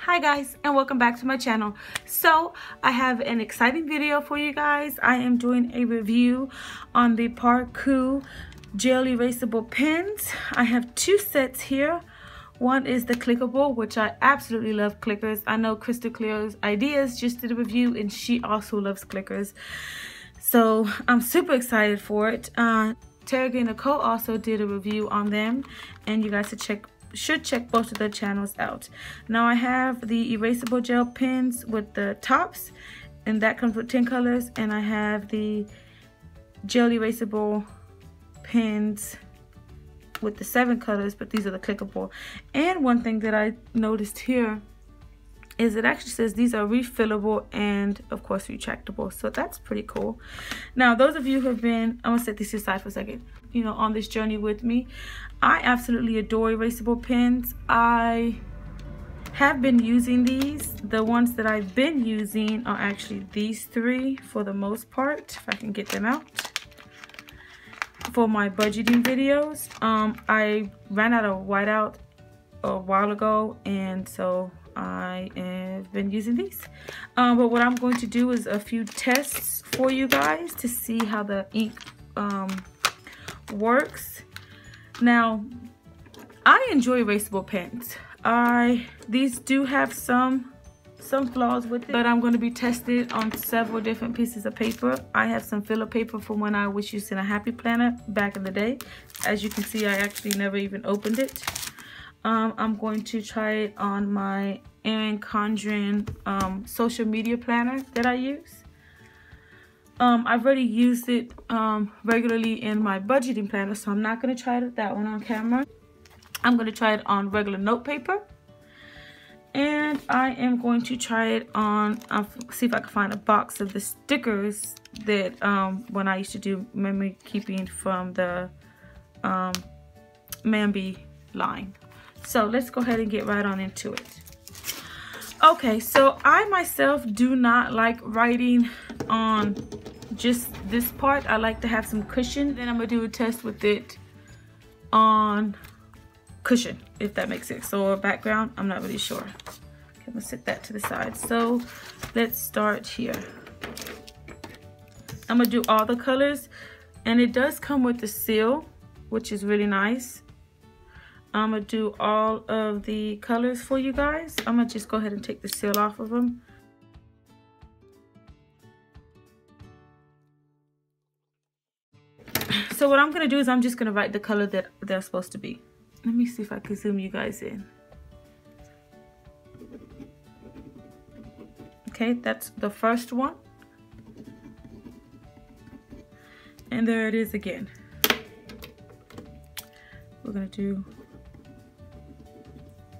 Hi guys, and welcome back to my channel. So I have an exciting video for you guys. I am doing a review on the Par Koo Gel Erasable Pens. I have two sets here. One is the clickable, which I absolutely love clickers. I know Crystal Clear's Ideas just did a review and she also loves clickers, so I'm super excited for it. Terry and Nicole also did a review on them, and you guys should check both of their channels out. Now I have the erasable gel pens with the tops, and that comes with 10 colors, and I have the gel erasable pens with the 7 colors, but these are the clickable. And one thing that I noticed here is it actually says these are refillable and of course retractable, so that's pretty cool. Now those of you who have been, I'm gonna set this aside for a second, on this journey with me, I absolutely adore erasable pens. I have been using these. The ones that I've been using are actually these three for the most part, if I can get them out, for my budgeting videos. I ran out of whiteout a while ago, and so I have been using these. But what I'm going to do is a few tests for you guys to see how the ink works. Now, I enjoy erasable pens. These do have some flaws with it, but I'm going to be tested on several different pieces of paper. I have some filler paper from when I was using a Happy Planner back in the day. As you can see, I actually never even opened it. I'm going to try it on my Erin Condren social media planner that I use. I've already used it regularly in my budgeting planner, so I'm not going to try that one on camera. I'm going to try it on regular note paper, and I am going to try it on, see if I can find a box of the stickers that when I used to do memory keeping from the Mambi line. So let's go ahead and get right on into it. Okay, so I myself do not like writing on just this part. I like to have some cushion. Then I'm gonna do a test with it on cushion, if that makes sense. So a background, I'm not really sure. Okay, I'm gonna set that to the side. So let's start here. I'm gonna do all the colors, and it does come with the seal, which is really nice. I'm gonna do all of the colors for you guys. I'm gonna just go ahead and take the seal off of them. So what I'm gonna do is I'm just gonna write the color that they're supposed to be. Let me see if I can zoom you guys in. Okay, that's the first one. And there it is again. We're gonna do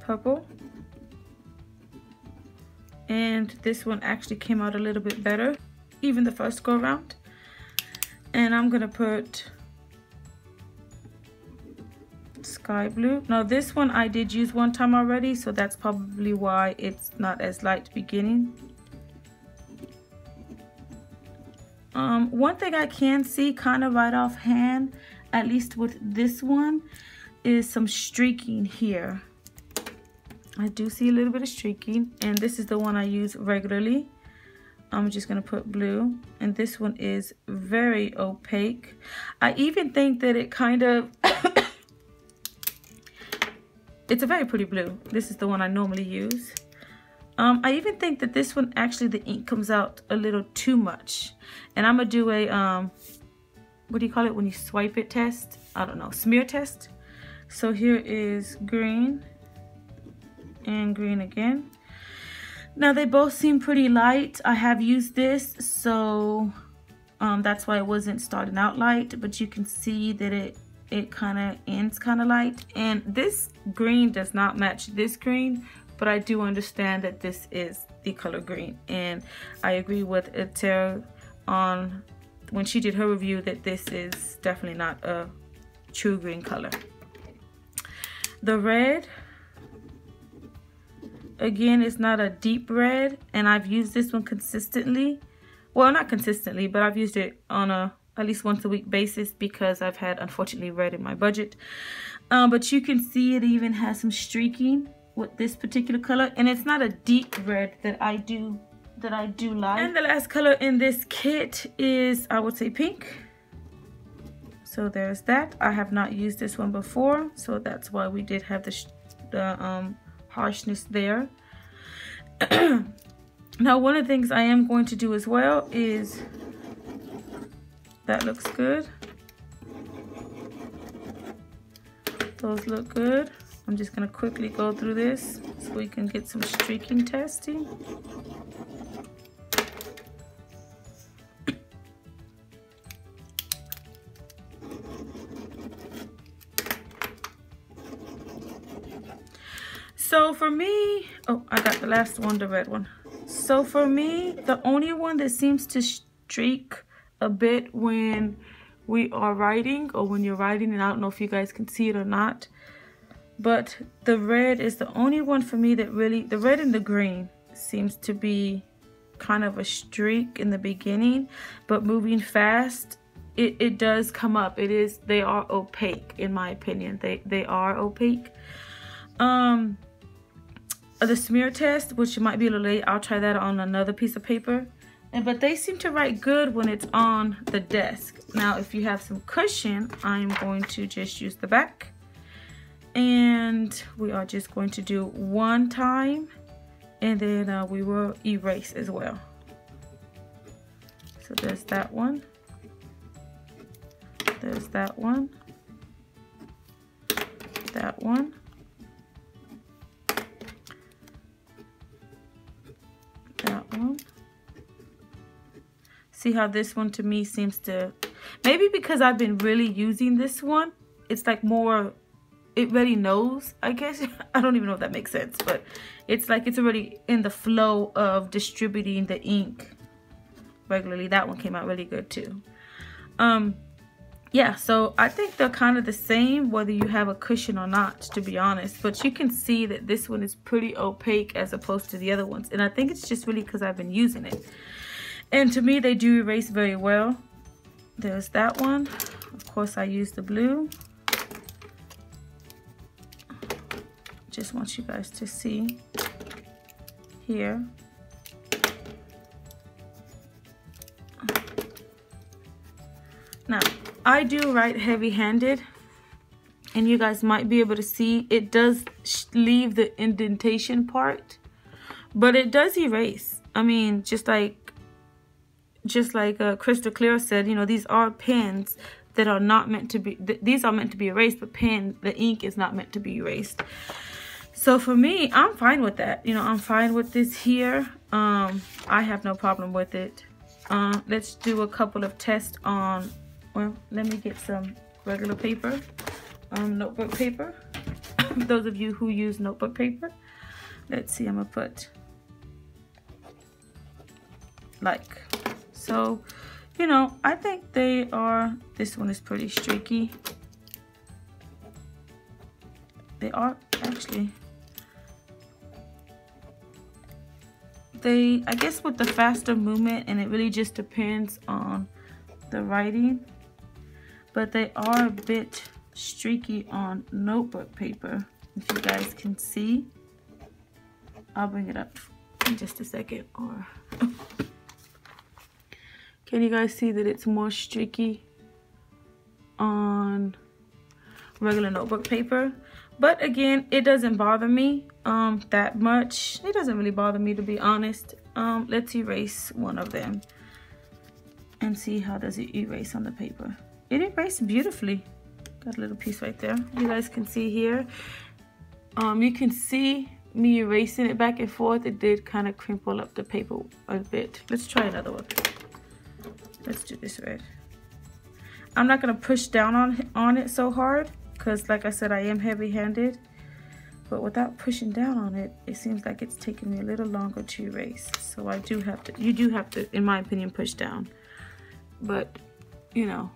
purple, and this one actually came out a little bit better, even the first go around. And I'm gonna put sky blue. Now this one I did use one time already, so that's probably why it's not as light beginning. One thing I can see kind of right offhand, at least with this one, is some streaking here. I do see a little bit of streaking, and this is the one I use regularly. I'm just gonna put blue, and this one is very opaque. I even think that it kind of it's a very pretty blue. This is the one I normally use. I even think that this one, actually the ink comes out a little too much, and I'm gonna do a what do you call it when you swipe it test? I don't know, smear test. So here is green and green again. Now they both seem pretty light. I have used this, so that's why it wasn't starting out light, but you can see that it kind of ends kind of light, and this green does not match this green, but I do understand that this is the color green, and I agree with Tara on when she did her review that this is definitely not a true green color. The red, again, it's not a deep red, and I've used this one consistently. Well, not consistently, but I've used it on at least once a week basis because I've had, unfortunately, red in my budget. But you can see it even has some streaking with this particular color, and it's not a deep red that I do like. And the last color in this kit is, I would say, pink. So there's that. I have not used this one before, so that's why we did have the harshness there. Now, one of the things I am going to do as well is, that looks good. Those look good. I'm just going to quickly go through this so we can get some streaking testing. So for me, oh, I got the last one, the red one. So for me, the only one that seems to streak a bit when we are writing, or when you're writing, and I don't know if you guys can see it or not, but the red is the only one for me that really, the red and the green seems to be kind of a streak in the beginning, but moving fast, it does come up. They are opaque, in my opinion. They are opaque. The smear test, which might be a little late, I'll try that on another piece of paper. But they seem to write good when it's on the desk. Now, if you have some cushion, I'm going to just use the back. And we are just going to do one time, and then we will erase as well. So there's that one. There's that one. That one. That one. See how this one to me seems to, maybe because I've been really using this one, it's like more, it already knows, I guess. I don't even know if that makes sense, but it's like it's already in the flow of distributing the ink regularly. That one came out really good too. Yeah, so I think they're kind of the same whether you have a cushion or not, to be honest. But you can see that this one is pretty opaque as opposed to the other ones. And I think it's just really because I've been using it. And to me, they do erase very well. There's that one. Of course, I use the blue. Just want you guys to see here. Now, I do write heavy-handed, and you guys might be able to see it does leave the indentation part, but it does erase. I mean, just like Crystal Clear said, you know, these are pens that are not meant to be, these are meant to be erased, but the ink is not meant to be erased. So for me, I'm fine with that. You know, I'm fine with this here. I have no problem with it. Let's do a couple of tests on, well, let me get some regular paper, notebook paper. Those of you who use notebook paper. Let's see, I'm gonna put like, so, you know, I think they are, this one is pretty streaky. They are actually, I guess with the faster movement, and it really just depends on the writing, but they are a bit streaky on notebook paper. If you guys can see, I'll bring it up in just a second. Or can you guys see that it's more streaky on regular notebook paper? But again, it doesn't bother me that much. It doesn't really bother me, to be honest. Let's erase one of them and see how does it erase on the paper. It erased beautifully. Got a little piece right there. You guys can see here. You can see me erasing it back and forth. It did kind of crimple up the paper a bit. Let's try another one. Let's do this red. I'm not gonna push down on it so hard, because like I said, I am heavy-handed. But without pushing down on it, it seems like it's taking me a little longer to erase. So I do have to, you do have to, in my opinion, push down. But, you know,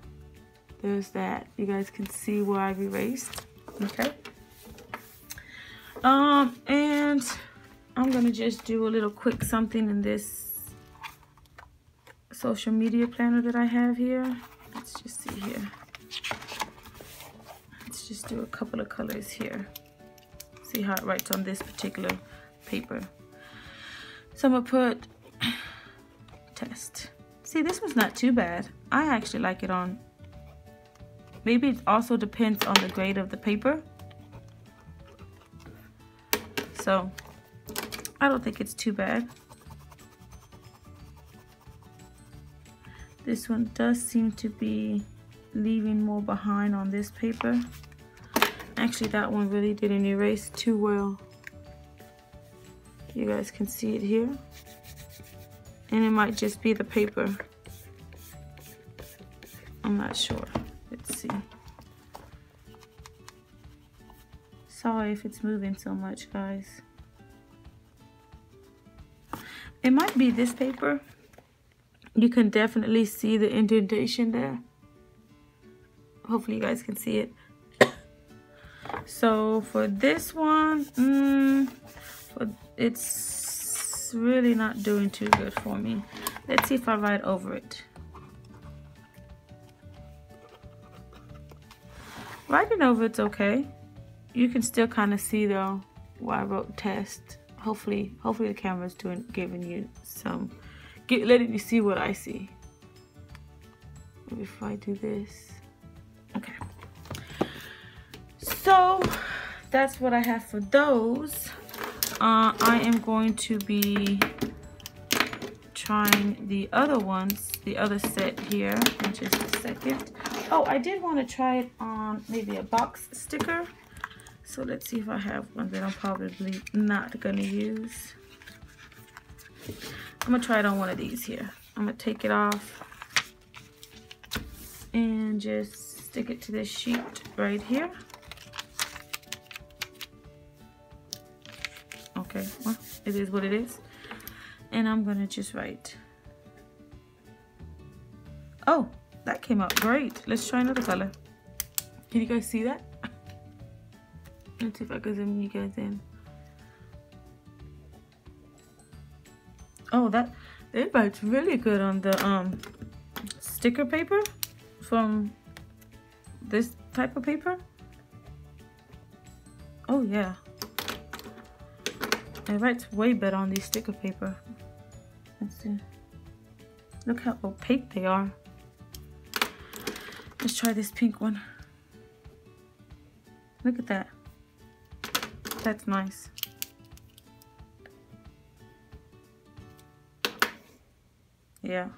there's that. You guys can see where I've erased. Okay. And I'm gonna just do a little quick something in this social media planner that I have here. Let's just see here. Let's just do a couple of colors here. See see how it writes on this particular paper. So I'm gonna put test. See, this one's not too bad. I actually like it on, maybe it also depends on the grade of the paper. So I don't think it's too bad. This one does seem to be leaving more behind on this paper. Actually, that one really didn't erase too well. You guys can see it here. And it might just be the paper. I'm not sure. Let's see. Sorry if it's moving so much, guys. It might be this paper. You can definitely see the indentation there. Hopefully you guys can see it. So for this one, it's really not doing too good for me. Let's see if I write over it. Writing over it's okay. You can still kind of see though where I wrote test. Hopefully the camera's giving you some, letting you see what I see. Maybe if I do this. Okay. So that's what I have for those. I am going to be trying the other ones, the other set here in just a second. Oh, I did want to try it on maybe a box sticker. So let's see if I have one that I'm probably not gonna use. I'm gonna try it on one of these here. I'm gonna take it off and just stick it to this sheet right here. Okay, well, it is what it is. And I'm gonna just write. Oh, that came out great. Let's try another color. Can you guys see that? Let's see if I can zoom you guys in. Oh, it writes really good on the sticker paper from this type of paper. Oh yeah. It writes way better on these sticker paper. Let's see. Look how opaque they are. Let's try this pink one. Look at that. That's nice. Yeah.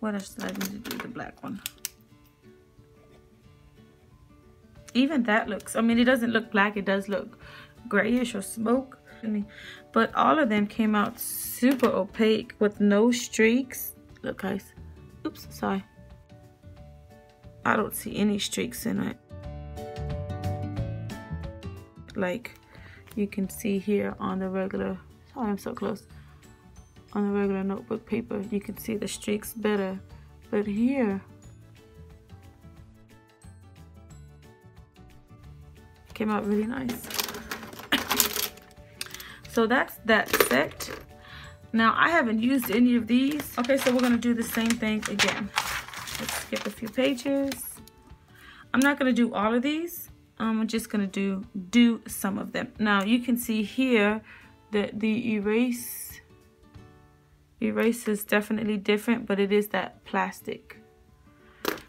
What else did I need to do? The black one. Even that looks, I mean, it doesn't look black. It does look grayish or smoke. But all of them came out super opaque with no streaks. Look, guys. Oops, sorry. I don't see any streaks in it. Like you can see here on the regular, sorry I'm so close, on the regular notebook paper, you can see the streaks better. But here, it came out really nice. So that's that set. Now I haven't used any of these. Okay, so we're gonna do the same thing again. Let's skip a few pages. I'm not gonna do all of these. I'm just gonna do some of them. Now you can see here that the erase is definitely different, but it is that plastic.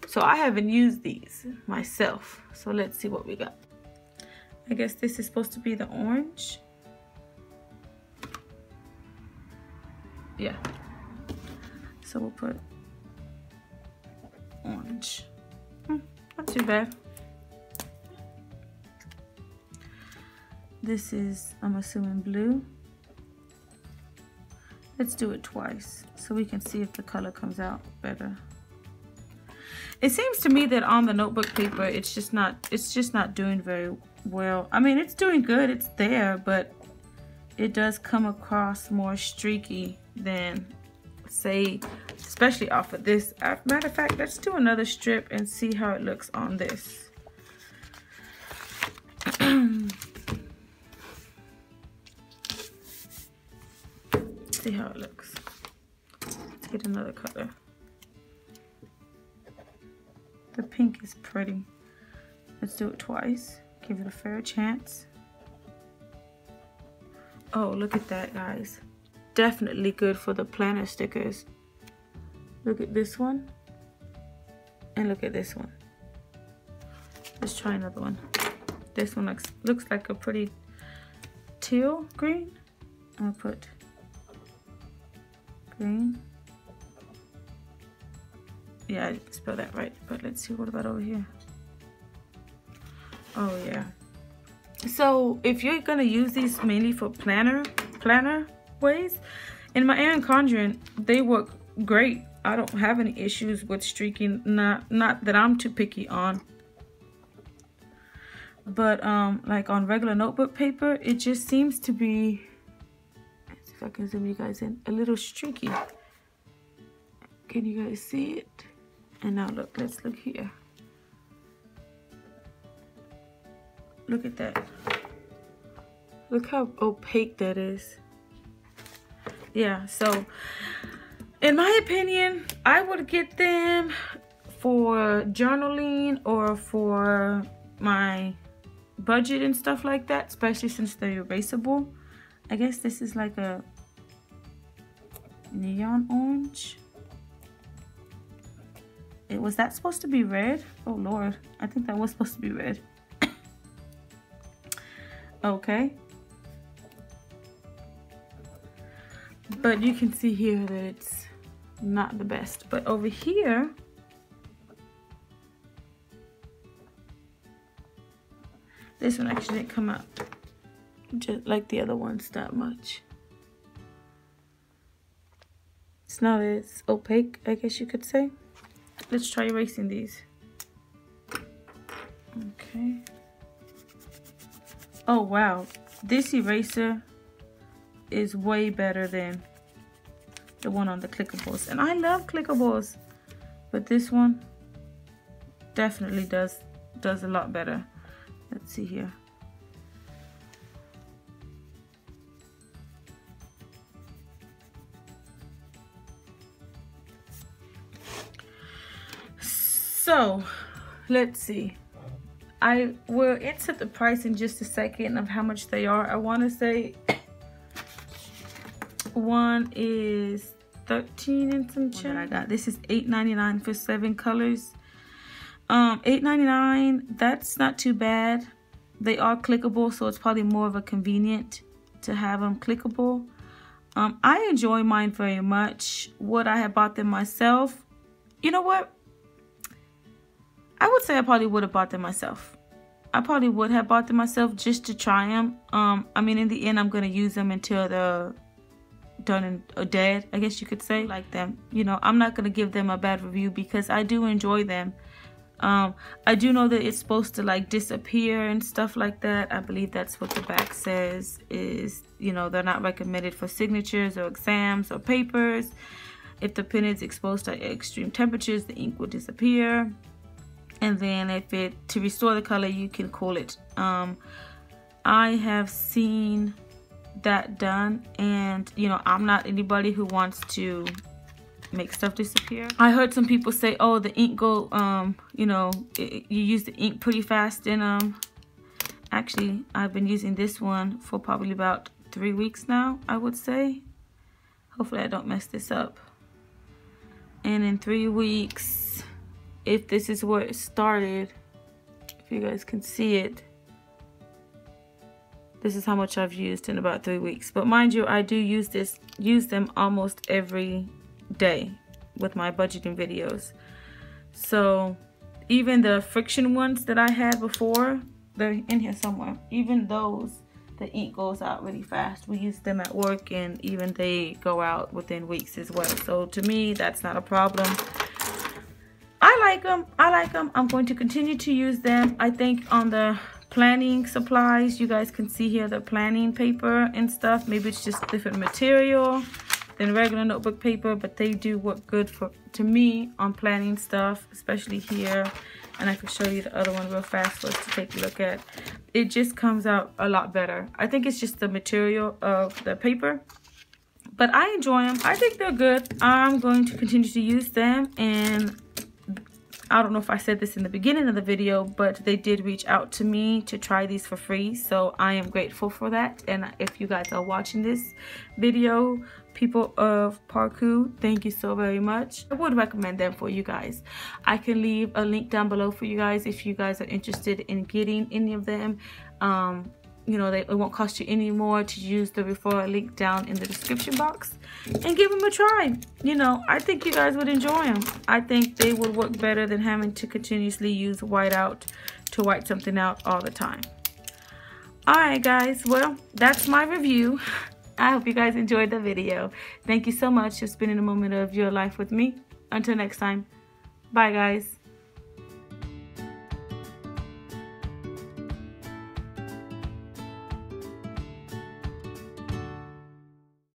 So I haven't used these myself. So let's see what we got. I guess this is supposed to be the orange. Yeah. So we'll put orange. Not too bad. This is, I'm assuming, blue. Let's do it twice so we can see if the color comes out better. It seems to me that on the notebook paper, it's just not doing very well. I mean, it's doing good, it's there, but it does come across more streaky than, say, especially off of this. Matter of fact, let's do another strip and see how it looks on this. See how it looks. Let's get another color. The pink is pretty. Let's do it twice. Give it a fair chance. Oh, look at that, guys. Definitely good for the planner stickers. Look at this one. And look at this one. Let's try another one. This one looks like a pretty teal green. I'll put green. Yeah, I didn't spell that right. But let's see, what about over here? Oh yeah. So if you're gonna use these mainly for planner ways, in my Erin Conjuring, they work great. I don't have any issues with streaking. Not that I'm too picky on. But like on regular notebook paper, it just seems to be, let's see if I can zoom you guys in, a little streaky. Can you guys see it? And now look, let's look here. Look at that. Look how opaque that is. Yeah, so in my opinion, I would get them for journaling or for my budget and stuff like that, especially since they're erasable. I guess this is like a neon orange. Was that supposed to be red? Oh Lord, I think that was supposed to be red. Okay. But you can see here that it's not the best. But over here, this one actually didn't come out just like the other ones that much. It's not as opaque, I guess you could say. Let's try erasing these. Okay. Oh wow, this eraser is way better than the one on the clickables, and I love clickables, but this one definitely does a lot better. Let's see here. So let's see. I will insert the price in just a second of how much they are. I want to say one is 13 and some change. I got this is $8.99 for 7 colors. $8.99, that's not too bad. They are clickable, so it's probably more of a convenient to have them clickable. I enjoy mine very much. Would I have bought them myself? You know what? I would say I probably would have bought them myself. I probably would have bought them myself just to try them. I mean, in the end, I'm going to use them until they're done and dead, I guess you could say. Like them, you know, I'm not going to give them a bad review because I do enjoy them. I do know that it's supposed to like disappear and stuff like that. I believe that's what the back says, is, you know, they're not recommended for signatures or exams or papers. If the pen is exposed to extreme temperatures, the ink will disappear. And then to restore the color, you can cool it. I have seen that done, and you know, I'm not anybody who wants to make stuff disappear. I heard some people say, oh, the ink go, you know, you use the ink pretty fast in them. Actually, I've been using this one for probably about 3 weeks now, I would say. Hopefully I don't mess this up. And in 3 weeks, if this is where it started, if you guys can see it, this is how much I've used in about 3 weeks. But mind you, I do use them almost every day with my budgeting videos. So even the friction ones that I had before, they're in here somewhere. Even those, the ink goes out really fast. We use them at work, and even they go out within weeks as well. So to me, that's not a problem. I like them. I like them. I'm going to continue to use them. I think on the planning supplies, you guys can see here the planning paper and stuff. Maybe it's just different material than regular notebook paper, but they do work good to me on planning stuff, especially here. And I can show you the other one real fast for us to take a look at. It just comes out a lot better. I think it's just the material of the paper, but I enjoy them. I think they're good. I'm going to continue to use them, and I don't know if I said this in the beginning of the video, but they did reach out to me to try these for free, so I am grateful for that. And if you guys are watching this video, people of Par Koo, thank you so very much. I would recommend them for you guys. I can leave a link down below for you guys if you guys are interested in getting any of them. You know, it won't cost you any more to use the referral link down in the description box and give them a try. You know, I think you guys would enjoy them. I think they would work better than having to continuously use whiteout to white something out all the time. Alright guys, well, that's my review. I hope you guys enjoyed the video. Thank you so much for spending a moment of your life with me. Until next time, bye guys.